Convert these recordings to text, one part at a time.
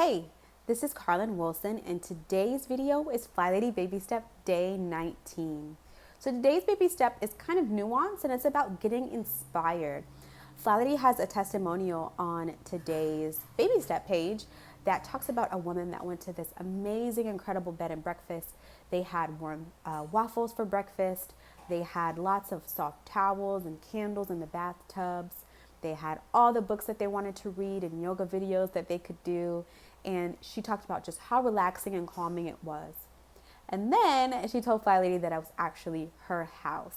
Hey, this is Carlin Wilson, and today's video is FlyLady Baby Step Day 19. So today's baby step is kind of nuanced, and it's about getting inspired. FlyLady has a testimonial on today's baby step page that talks about a woman that went to this amazing, incredible bed and breakfast. They had warm waffles for breakfast. They had lots of soft towels and candles in the bathtubs. They had all the books that they wanted to read and yoga videos that they could do. And she talked about just how relaxing and calming it was. And then she told FlyLady that it was actually her house,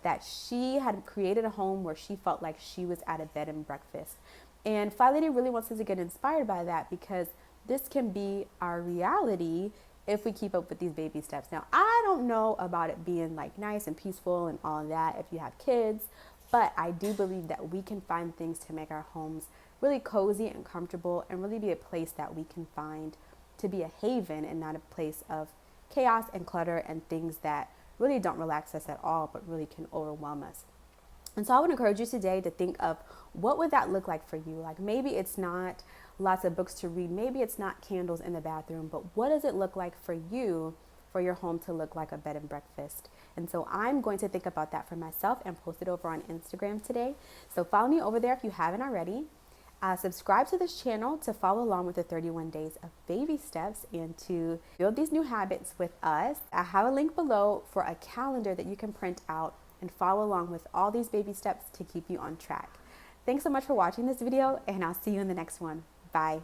that she had created a home where she felt like she was at a bed and breakfast. And FlyLady really wants us to get inspired by that, because this can be our reality if we keep up with these baby steps. Now, I don't know about it being like nice and peaceful and all of that if you have kids, but I do believe that we can find things to make our homes really cozy and comfortable, and really be a place that we can find to be a haven and not a place of chaos and clutter and things that really don't relax us at all, but really can overwhelm us. And so I would encourage you today to think of, what would that look like for you? Like, maybe it's not lots of books to read, maybe it's not candles in the bathroom, but what does it look like for you for your home to look like a bed and breakfast? And so I'm going to think about that for myself and post it over on Instagram today. So follow me over there if you haven't already. Subscribe to this channel to follow along with the 31 days of baby steps and to build these new habits with us. I have a link below for a calendar that you can print out and follow along with all these baby steps to keep you on track. Thanks so much for watching this video, and I'll see you in the next one. Bye.